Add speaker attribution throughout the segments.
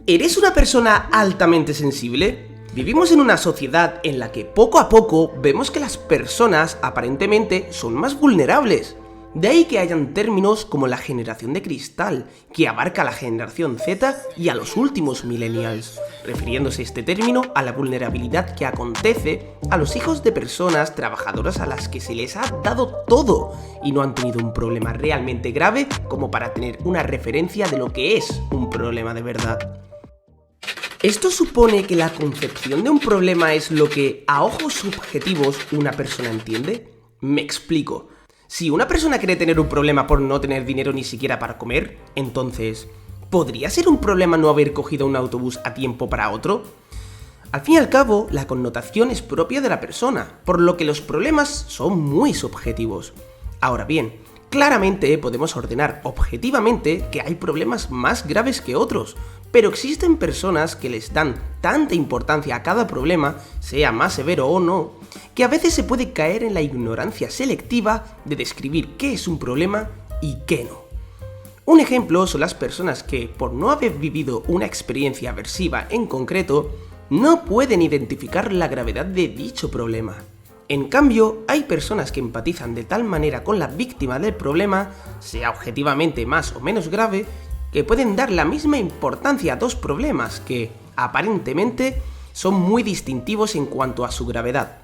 Speaker 1: ¿Eres una persona altamente sensible? Vivimos en una sociedad en la que poco a poco vemos que las personas aparentemente son más vulnerables. De ahí que hayan términos como la generación de cristal, que abarca a la generación Z y a los últimos millennials, refiriéndose este término a la vulnerabilidad que acontece a los hijos de personas trabajadoras a las que se les ha dado todo y no han tenido un problema realmente grave como para tener una referencia de lo que es un problema de verdad. ¿Esto supone que la concepción de un problema es lo que, a ojos subjetivos, una persona entiende? Me explico. Si una persona quiere tener un problema por no tener dinero ni siquiera para comer, entonces, ¿podría ser un problema no haber cogido un autobús a tiempo para otro? Al fin y al cabo, la connotación es propia de la persona, por lo que los problemas son muy subjetivos. Ahora bien, claramente podemos ordenar objetivamente que hay problemas más graves que otros, pero existen personas que les dan tanta importancia a cada problema, sea más severo o no, que a veces se puede caer en la ignorancia selectiva de describir qué es un problema y qué no. Un ejemplo son las personas que, por no haber vivido una experiencia aversiva en concreto, no pueden identificar la gravedad de dicho problema. En cambio, hay personas que empatizan de tal manera con la víctima del problema, sea objetivamente más o menos grave, que pueden dar la misma importancia a dos problemas que, aparentemente, son muy distintivos en cuanto a su gravedad.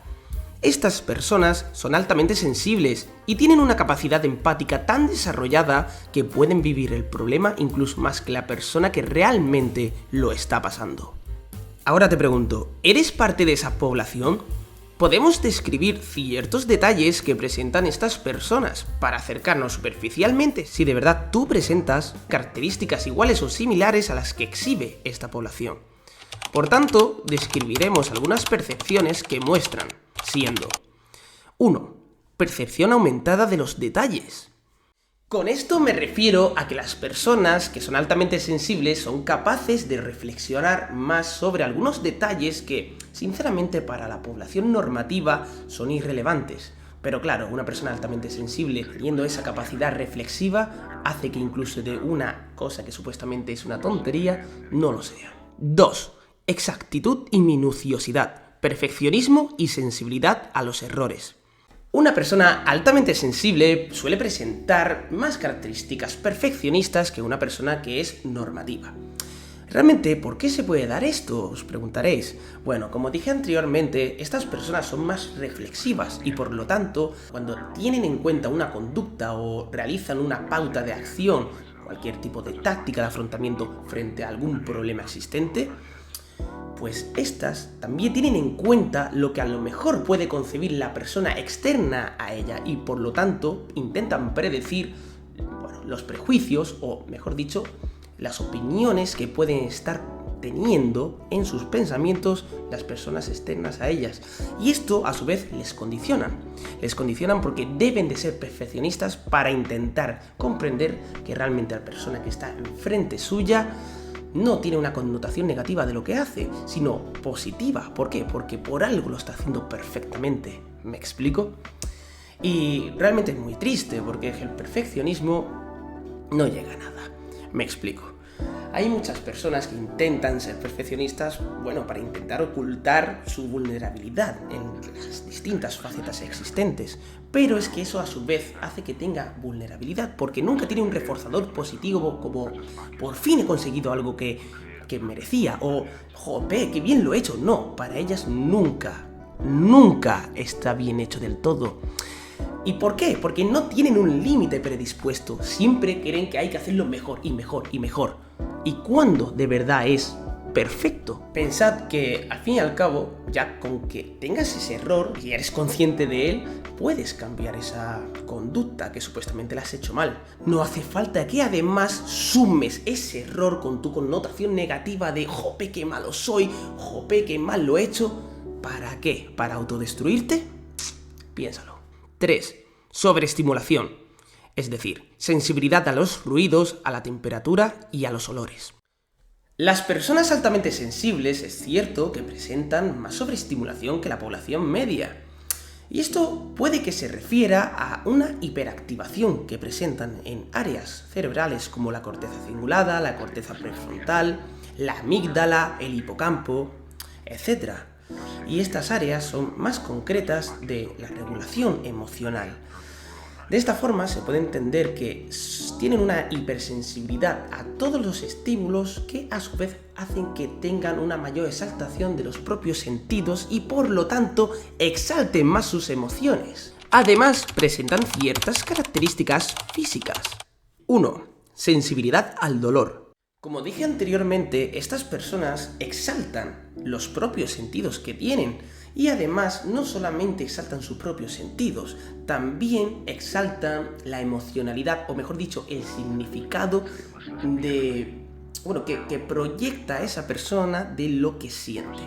Speaker 1: Estas personas son altamente sensibles y tienen una capacidad empática tan desarrollada que pueden vivir el problema incluso más que la persona que realmente lo está pasando. Ahora te pregunto, ¿eres parte de esa población? Podemos describir ciertos detalles que presentan estas personas para acercarnos superficialmente si de verdad tú presentas características iguales o similares a las que exhibe esta población. Por tanto, describiremos algunas percepciones que muestran, siendo 1. Percepción aumentada de los detalles. Con esto me refiero a que las personas que son altamente sensibles son capaces de reflexionar más sobre algunos detalles que, sinceramente, para la población normativa son irrelevantes. Pero claro, una persona altamente sensible, teniendo esa capacidad reflexiva, hace que incluso de una cosa que supuestamente es una tontería, no lo sea. 2. Exactitud y minuciosidad, perfeccionismo y sensibilidad a los errores. Una persona altamente sensible suele presentar más características perfeccionistas que una persona que es normativa. Realmente, ¿por qué se puede dar esto? Os preguntaréis. Bueno, como dije anteriormente, estas personas son más reflexivas y por lo tanto, cuando tienen en cuenta una conducta o realizan una pauta de acción, cualquier tipo de táctica de afrontamiento frente a algún problema existente, pues estas también tienen en cuenta lo que a lo mejor puede concebir la persona externa a ella y por lo tanto intentan predecir los prejuicios o, mejor dicho, las opiniones que pueden estar teniendo en sus pensamientos las personas externas a ellas. Y esto a su vez les condicionan. Les condicionan porque deben de ser perfeccionistas para intentar comprender que realmente la persona que está enfrente suya no tiene una connotación negativa de lo que hace, sino positiva. ¿Por qué? Porque por algo lo está haciendo perfectamente. ¿Me explico? Y realmente es muy triste porque el perfeccionismo no llega a nada. Me explico. Hay muchas personas que intentan ser perfeccionistas, para intentar ocultar su vulnerabilidad en las distintas facetas existentes. Pero es que eso a su vez hace que tenga vulnerabilidad, porque nunca tiene un reforzador positivo como por fin he conseguido algo que merecía, o jope, qué bien lo he hecho. No, para ellas nunca está bien hecho del todo. ¿Y por qué? Porque no tienen un límite predispuesto, siempre creen que hay que hacerlo mejor y mejor y mejor. ¿Y cuándo de verdad es perfecto? Pensad que al fin y al cabo, ya con que tengas ese error y eres consciente de él, puedes cambiar esa conducta que supuestamente la has hecho mal. No hace falta que además sumes ese error con tu connotación negativa de jope, qué malo soy, jope, qué mal lo he hecho. ¿Para qué? ¿Para autodestruirte? Piénsalo. 3. Sobreestimulación. Es decir, sensibilidad a los ruidos, a la temperatura y a los olores. Las personas altamente sensibles es cierto que presentan más sobreestimulación que la población media. Y esto puede que se refiera a una hiperactivación que presentan en áreas cerebrales como la corteza cingulada, la corteza prefrontal, la amígdala, el hipocampo, etc. Y estas áreas son más concretas de la regulación emocional. De esta forma se puede entender que tienen una hipersensibilidad a todos los estímulos que a su vez hacen que tengan una mayor exaltación de los propios sentidos y por lo tanto exalten más sus emociones. Además, presentan ciertas características físicas. 1. Sensibilidad al dolor. Como dije anteriormente, estas personas exaltan los propios sentidos que tienen y además no solamente exaltan sus propios sentidos, también exaltan la emocionalidad, o mejor dicho, el significado que proyecta esa persona de lo que siente.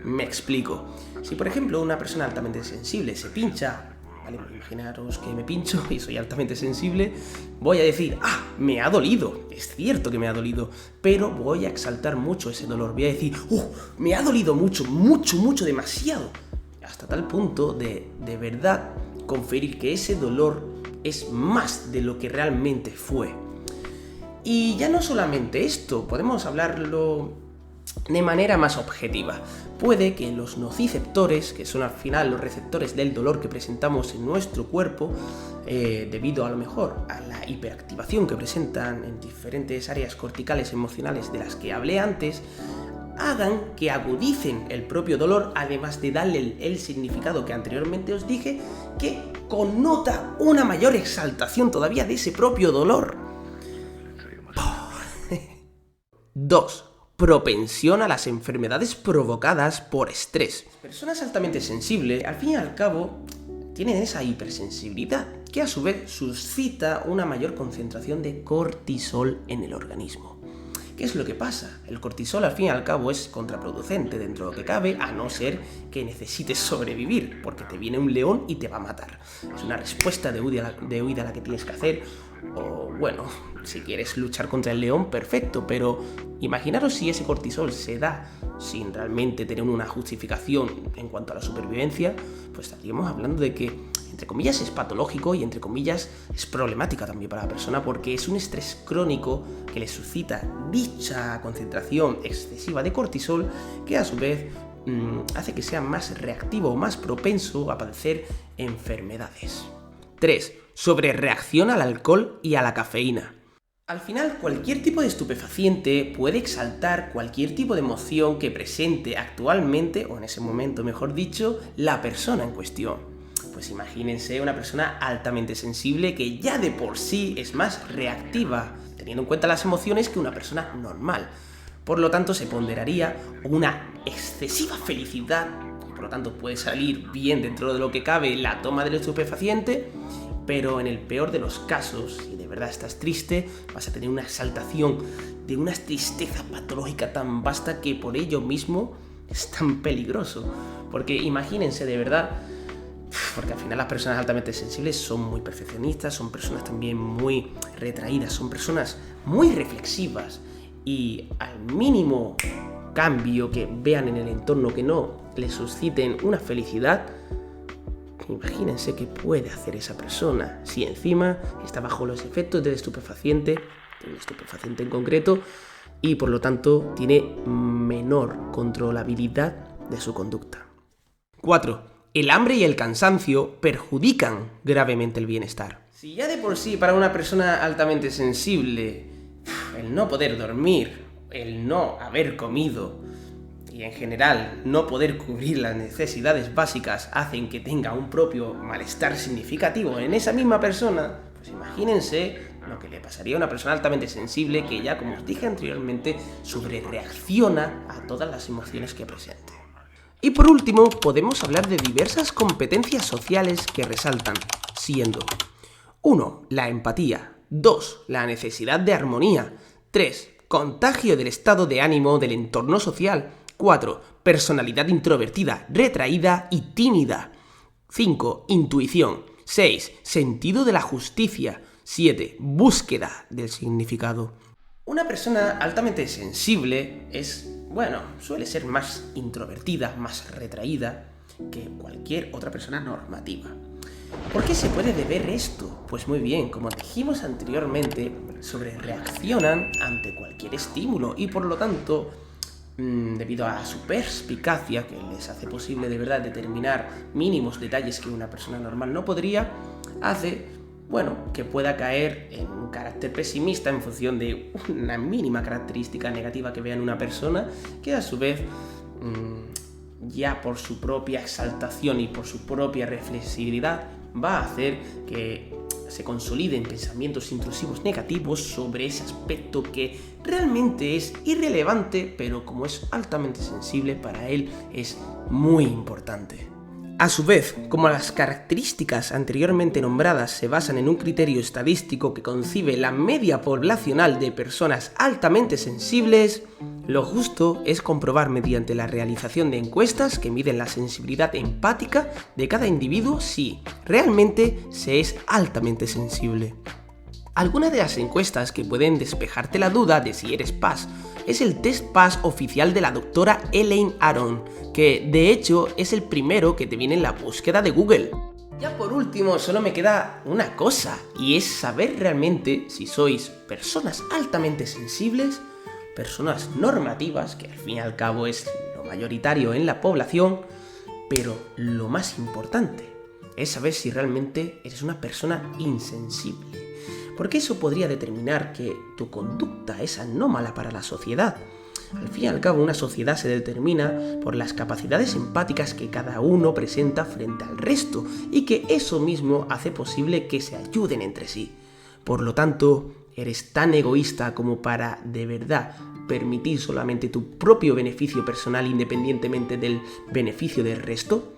Speaker 1: Me explico. Si por ejemplo una persona altamente sensible se pincha, ¿vale? Imaginaros que me pincho y soy altamente sensible, voy a decir, me ha dolido, es cierto que me ha dolido, pero voy a exaltar mucho ese dolor, voy a decir, me ha dolido mucho, demasiado, hasta tal punto de verdad conferir que ese dolor es más de lo que realmente fue. Y ya no solamente esto, podemos hablarlo de manera más objetiva. Puede que los nociceptores, que son al final los receptores del dolor que presentamos en nuestro cuerpo, debido a lo mejor a la hiperactivación que presentan en diferentes áreas corticales emocionales de las que hablé antes, hagan que agudicen el propio dolor, además de darle el significado que anteriormente os dije, que connota una mayor exaltación todavía de ese propio dolor. 2. Propensión a las enfermedades provocadas por estrés. Las personas altamente sensibles, al fin y al cabo, tienen esa hipersensibilidad, que a su vez suscita una mayor concentración de cortisol en el organismo. ¿Qué es lo que pasa? El cortisol al fin y al cabo es contraproducente dentro de lo que cabe, a no ser que necesites sobrevivir, porque te viene un león y te va a matar. Es una respuesta de huida la que tienes que hacer, o bueno, si quieres luchar contra el león, perfecto, pero imaginaros si ese cortisol se da sin realmente tener una justificación en cuanto a la supervivencia, pues estaríamos hablando de que, entre comillas, es patológico y entre comillas es problemática también para la persona, porque es un estrés crónico que le suscita dicha concentración excesiva de cortisol que a su vez hace que sea más reactivo o más propenso a padecer enfermedades. 3. Sobrereacción al alcohol y a la cafeína. Al final, cualquier tipo de estupefaciente puede exaltar cualquier tipo de emoción que presente actualmente, o en ese momento mejor dicho, la persona en cuestión. Pues imagínense una persona altamente sensible que ya de por sí es más reactiva, teniendo en cuenta las emociones, que una persona normal. Por lo tanto, se ponderaría una excesiva felicidad, y por lo tanto puede salir bien dentro de lo que cabe la toma del estupefaciente, pero en el peor de los casos, si de verdad estás triste, vas a tener una exaltación de una tristeza patológica tan vasta que por ello mismo es tan peligroso. Porque imagínense de verdad, porque al final las personas altamente sensibles son muy perfeccionistas, son personas también muy retraídas, son personas muy reflexivas y al mínimo cambio que vean en el entorno que no les susciten una felicidad, imagínense qué puede hacer esa persona si encima está bajo los efectos del estupefaciente, de un estupefaciente en concreto, y por lo tanto tiene menor controlabilidad de su conducta. 4. El hambre y el cansancio perjudican gravemente el bienestar. Si ya de por sí para una persona altamente sensible el no poder dormir, el no haber comido y en general no poder cubrir las necesidades básicas hacen que tenga un propio malestar significativo en esa misma persona, pues imagínense lo que le pasaría a una persona altamente sensible que ya, como os dije anteriormente, sobrereacciona a todas las emociones que presente. Y por último, podemos hablar de diversas competencias sociales que resaltan, siendo 1. La empatía. 2. La necesidad de armonía. 3. Contagio del estado de ánimo del entorno social. 4. Personalidad introvertida, retraída y tímida. 5. Intuición. 6. Sentido de la justicia. 7. Búsqueda del significado. Una persona altamente sensible suele ser más introvertida, más retraída que cualquier otra persona normativa. ¿Por qué se puede deber esto? Pues muy bien, como dijimos anteriormente, reaccionan ante cualquier estímulo y por lo tanto, debido a su perspicacia, que les hace posible de verdad determinar mínimos detalles que una persona normal no podría, hace, que pueda caer en un carácter pesimista en función de una mínima característica negativa que vea en una persona, que a su vez, ya por su propia exaltación y por su propia reflexividad, va a hacer que se consoliden pensamientos intrusivos negativos sobre ese aspecto que realmente es irrelevante, pero como es altamente sensible, para él es muy importante. A su vez, como las características anteriormente nombradas se basan en un criterio estadístico que concibe la media poblacional de personas altamente sensibles, lo justo es comprobar mediante la realización de encuestas que miden la sensibilidad empática de cada individuo si realmente se es altamente sensible. Algunas de las encuestas que pueden despejarte la duda de si eres PAS es el test PAS oficial de la doctora Elaine Aron, que de hecho es el primero que te viene en la búsqueda de Google. Ya por último, solo me queda una cosa, y es saber realmente si sois personas altamente sensibles, personas normativas, que al fin y al cabo es lo mayoritario en la población, pero lo más importante es saber si realmente eres una persona insensible. Porque eso podría determinar que tu conducta es anómala para la sociedad. Al fin y al cabo, una sociedad se determina por las capacidades empáticas que cada uno presenta frente al resto, y que eso mismo hace posible que se ayuden entre sí. Por lo tanto, ¿eres tan egoísta como para, de verdad, permitir solamente tu propio beneficio personal independientemente del beneficio del resto?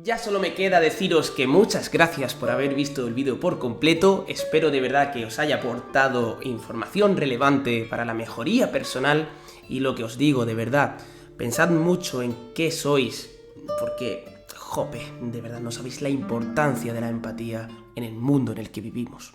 Speaker 1: Ya solo me queda deciros que muchas gracias por haber visto el vídeo por completo. Espero de verdad que os haya aportado información relevante para la mejoría personal, y lo que os digo, de verdad, pensad mucho en qué sois, porque, de verdad no sabéis la importancia de la empatía en el mundo en el que vivimos.